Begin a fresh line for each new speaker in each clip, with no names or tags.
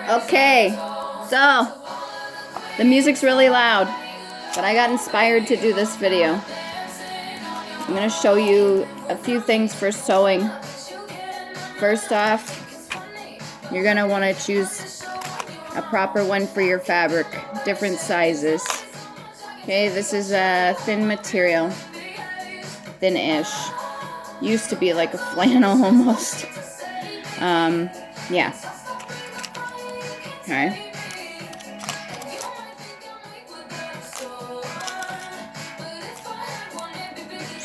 Okay, so the music's really loud, but I got inspired to do this video. I'm going to show you a few things for sewing. First off, you're going to want to choose a proper one for your fabric, different sizes. Okay, this is a thin material, thin-ish. Used to be like a flannel almost. Yeah. Okay.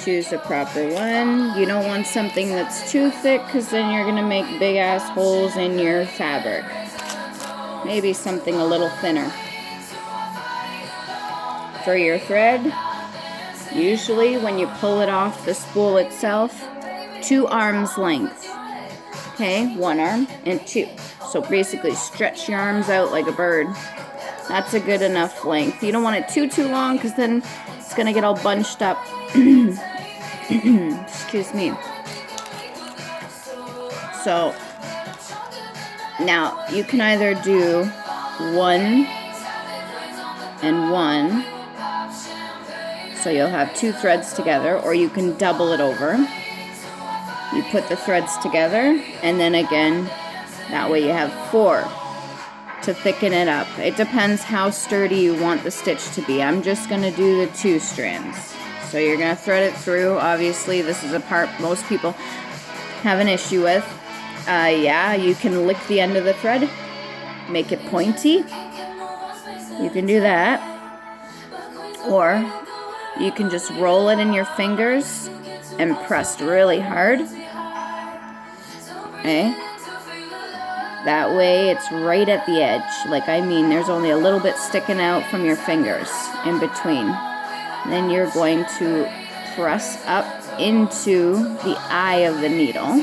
Choose a proper one. You don't want something that's too thick because then you're gonna make big ass holes in your fabric. Maybe something a little thinner. For your thread, usually when you pull it off the spool itself, 2 arms length. Okay, 1 arm and 2. So basically stretch your arms out like a bird. That's a good enough length. You don't want it too long because then it's gonna get all bunched up. Excuse me. So now you can either do 1 and 1, so you'll have 2 threads together, or you can double it over. You put the threads together, and then again, that way you have 4 to thicken it up. It depends how sturdy you want the stitch to be. I'm just going to do the 2 strands. So you're going to thread it through. Obviously, this is a part most people have an issue with. Yeah, you can lick the end of the thread, make it pointy. You can do that. Or you can just roll it in your fingers and press really hard. Okay? That way it's right at the edge. Like, I mean, there's only a little bit sticking out from your fingers in between. Then you're going to press up into the eye of the needle.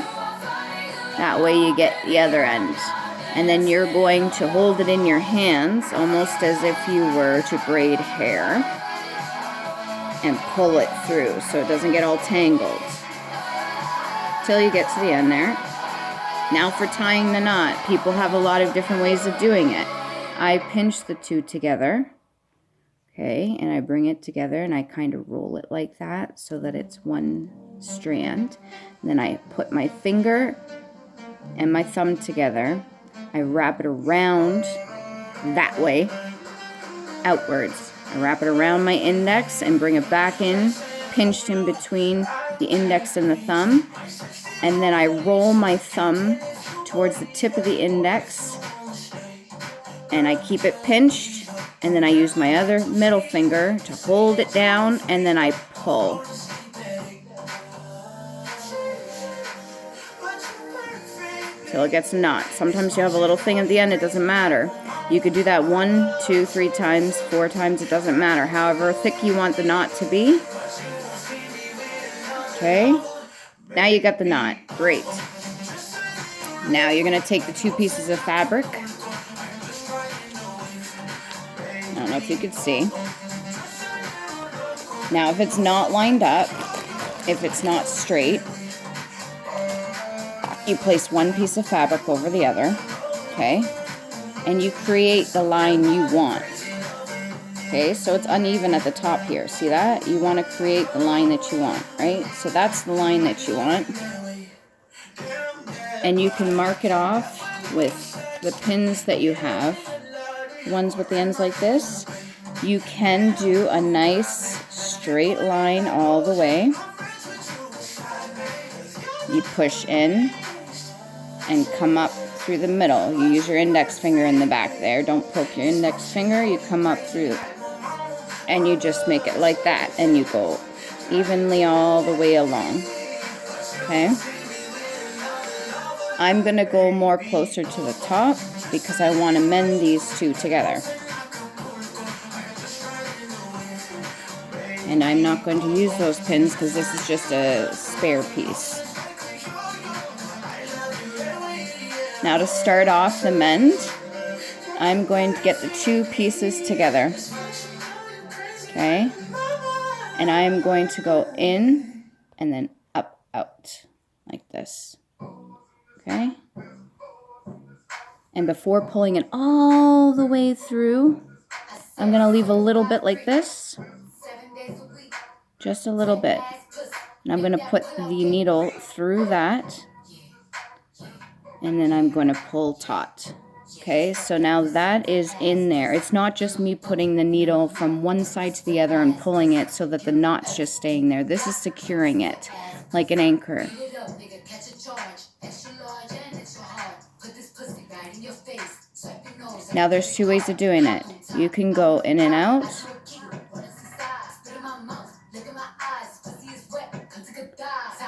That way you get the other end. And then you're going to hold it in your hands, almost as if you were to braid hair, and pull it through so it doesn't get all tangled. Till you get to the end there. Now for tying the knot. People have a lot of different ways of doing it. I pinch the 2 together. Okay, and I bring it together and I kind of roll it like that so that it's 1 strand. And then I put my finger and my thumb together. I wrap it around that way, outwards. I wrap it around my index and bring it back in, pinched in between the index and the thumb. And then I roll my thumb towards the tip of the index and I keep it pinched. And then I use my other middle finger to hold it down, and then I pull. Till it gets a knot. Sometimes you have a little thing at the end, it doesn't matter. You could do that 1, 2, 3 times, 4 times, it doesn't matter. However thick you want the knot to be. Okay, now you got the knot. Great. Now you're going to take the 2 pieces of fabric. I don't know if you could see. Now, if it's not lined up, if it's not straight, you place 1 piece of fabric over the other, okay? And you create the line you want. Okay, so it's uneven at the top here. See that? You want to create the line that you want, right? So that's the line that you want. And you can mark it off with the pins that you have. Ones with the ends like this. You can do a nice straight line all the way. You push in and come up through the middle. You use your index finger in the back there. Don't poke your index finger. You come up through and you just make it like that, and you go evenly all the way along. Okay? I'm going to go more closer to the top because I want to mend these 2 together. And I'm not going to use those pins because this is just a spare piece. Now to start off the mend, I'm going to get the 2 pieces together. Okay? And I'm going to go in and then up, out, like this. Okay? And before pulling it all the way through, I'm going to leave a little bit like this, just a little bit. And I'm going to put the needle through that, and then I'm going to pull taut. Okay, so now that is in there. It's not just me putting the needle from one side to the other and pulling it so that the knot's just staying there. This is securing it like an anchor. Now there's two ways of doing it. You can go in and out,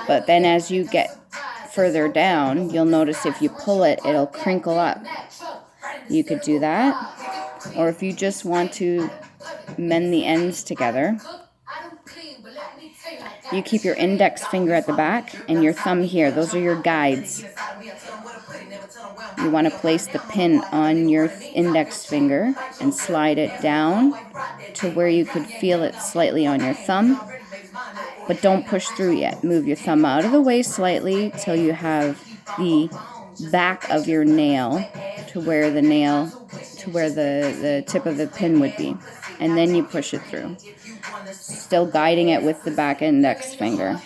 but then as you get further down, you'll notice if you pull it, it'll crinkle up. You could do that, or if you just want to mend the ends together, you keep your index finger at the back and your thumb here. Those are your guides. You want to place the pin on your index finger and slide it down to where you could feel it slightly on your thumb, but don't push through yet. Move your thumb out of the way slightly till you have the back of your nail to where the the tip of the pin would be, and then you push it through, still guiding it with the back index finger.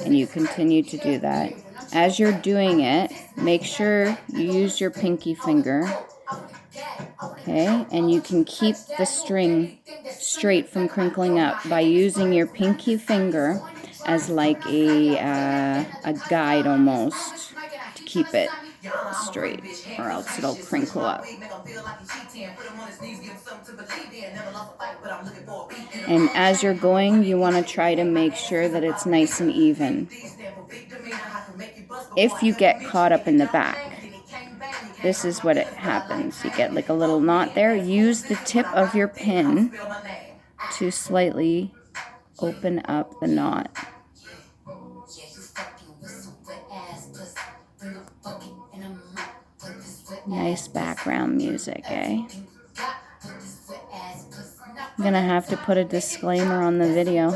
And you continue to do that. As you're doing it, make sure you use your pinky finger, okay? And you can keep the string straight from crinkling up by using your pinky finger as like a guide almost to keep it straight, or else it'll crinkle up. And as you're going, you want to try to make sure that it's nice and even. If you get caught up in the back, this is what happens. You get like a little knot there. Use the tip of your pin to slightly open up the knot. Nice background music, eh? I'm gonna have to put a disclaimer on the video.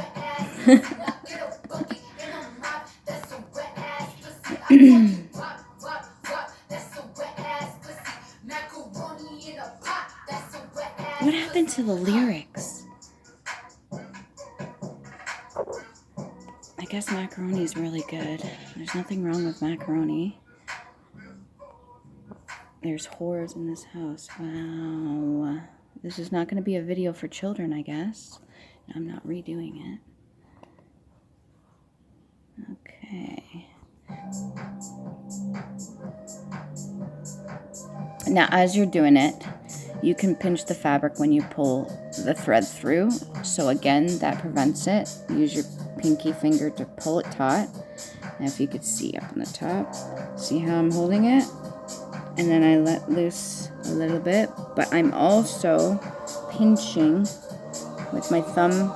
What happened to the lyrics? I guess macaroni is really good. There's nothing wrong with macaroni. There's whores in this house. Wow. This is not going to be a video for children, I guess. I'm not redoing it. Okay. Now, as you're doing it, you can pinch the fabric when you pull the thread through. So again, that prevents it. Use your pinky finger to pull it taut. Now, if you could see up on the top, see how I'm holding it? And then I let loose a little bit, but I'm also pinching with my thumb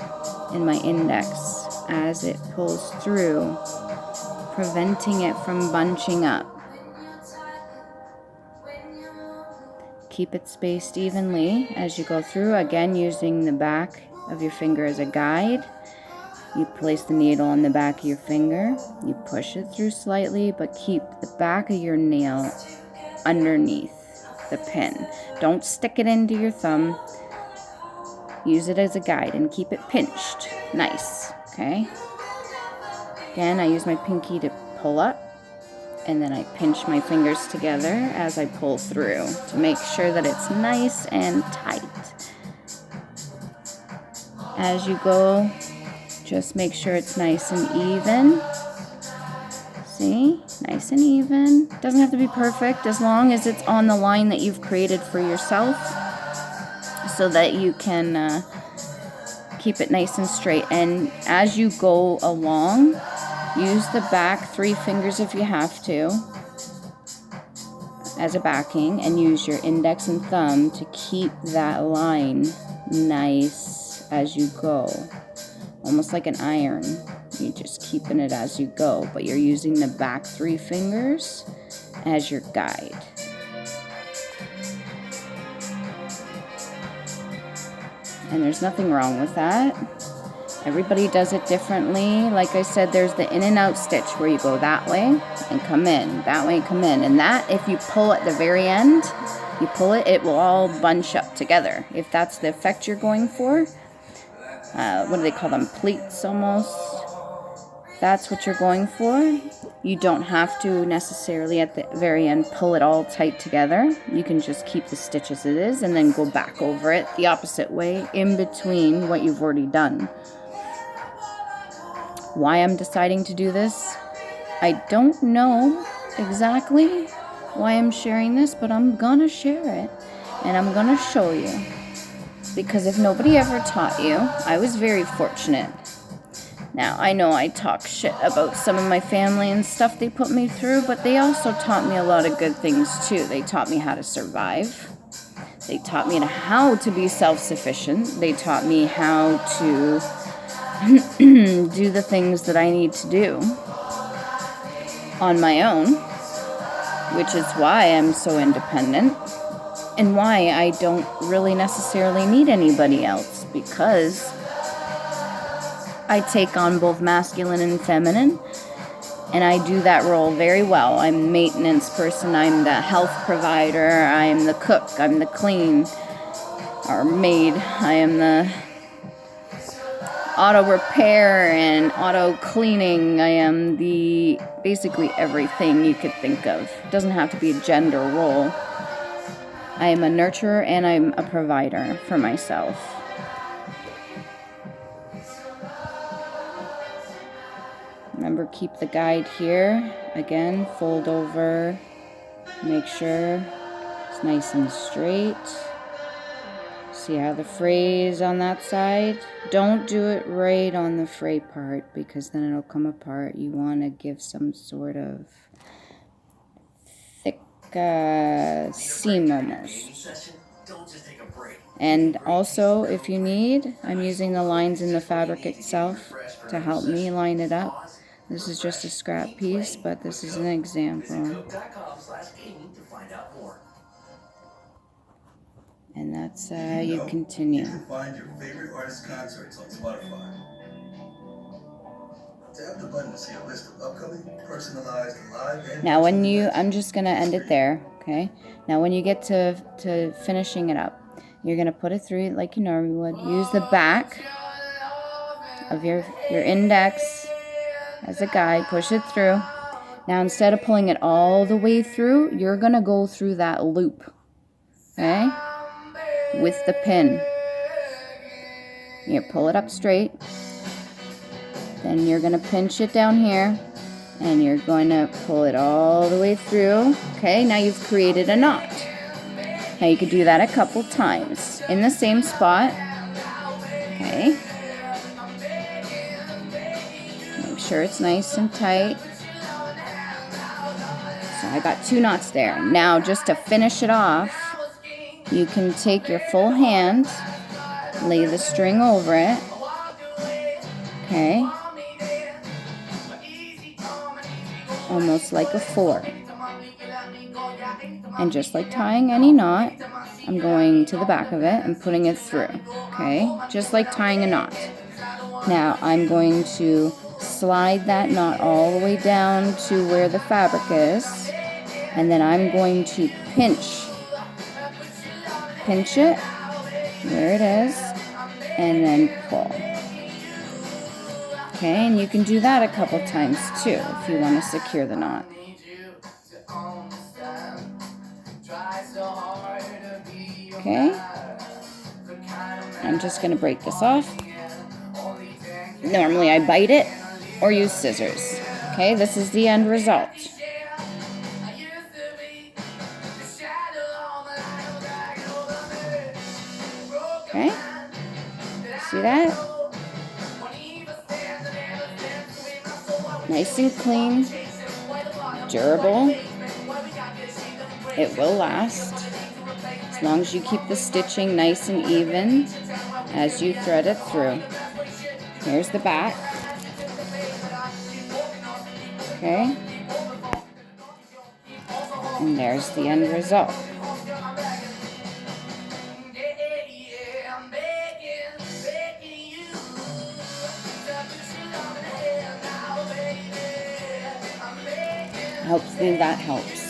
and my index as it pulls through, preventing it from bunching up. Keep it spaced evenly as you go through, again using the back of your finger as a guide. You place the needle on the back of your finger, you push it through slightly, but keep the back of your nail underneath the pin. Don't stick it into your thumb. Use it as a guide and keep it pinched. Nice, okay? Again, I use my pinky to pull up, and then I pinch my fingers together as I pull through to make sure that it's nice and tight. As you go, just make sure it's nice and even. See? Nice and even. Doesn't have to be perfect, as long as it's on the line that you've created for yourself, so that you can keep it nice and straight. And as you go along, use the back 3 fingers if you have to as a backing, and use your index and thumb to keep that line nice as you go. Almost like an iron. You're just keeping it as you go, but you're using the back 3 fingers as your guide. And there's nothing wrong with that. Everybody does it differently. Like I said, there's the in and out stitch where you go that way and come in, that way and come in. And that, if you pull at the very end, you pull it, it will all bunch up together. If that's the effect you're going for, what do they call them? Pleats almost. That's what you're going for. You don't have to necessarily at the very end pull it all tight together. You can just keep the stitch as it is and then go back over it the opposite way in between what you've already done. Why I'm deciding to do this, I don't know exactly why I'm sharing this, but I'm gonna share it and I'm gonna show you. Because if nobody ever taught you, I was very fortunate. Now, I know I talk shit about some of my family and stuff they put me through, but they also taught me a lot of good things too. They taught me how to survive. They taught me how to be self-sufficient. They taught me how to do the things that I need to do on my own, which is why I'm so independent and why I don't really necessarily need anybody else, because I take on both masculine and feminine, and I do that role very well. I'm the maintenance person, I'm the health provider, I'm the cook, I'm the clean or maid, I am the auto repair and auto cleaning. I am the basically everything you could think of. It doesn't have to be a gender role. I am a nurturer and I'm a provider for myself. Remember, keep the guide here. Again, fold over. Make sure it's nice and straight. See how the fray is on that side? Don't do it right on the fray part because then it'll come apart. You want to give some sort of thick seam almost. And also, if you need, I'm using the lines in the fabric itself to help me line it up. This is just a scrap piece, but this is an example. And that's how you continue.
You can find your favorite artist concerts on Spotify. Tap the button to see a list of upcoming, personalized, live, and
now when you, I'm just going to end it there, okay? Now when you get to finishing it up, you're going to put it through like you normally would. Use the back of your index as a guide, push it through. Now instead of pulling it all the way through, you're going to go through that loop, okay? With the pin. You pull it up straight. Then you're going to pinch it down here. And you're going to pull it all the way through. Okay, now you've created a knot. Now you could do that a couple times in the same spot. Okay. Make sure it's nice and tight. So I got 2 knots there. Now just to finish it off, you can take your full hand, lay the string over it, okay, almost like a 4. And just like tying any knot, I'm going to the back of it and putting it through, okay, just like tying a knot. Now I'm going to slide that knot all the way down to where the fabric is, and then I'm going to pinch it where it is, and then pull. Okay, and you can do that a couple times too if you want to secure the knot. Okay, I'm just going to break this off. Normally I bite it or use scissors. Okay, this is the end result. Okay, see that? Nice and clean, durable. It will last as long as you keep the stitching nice and even as you thread it through. Here's the back. Okay, and there's the end result. Hopefully that helps.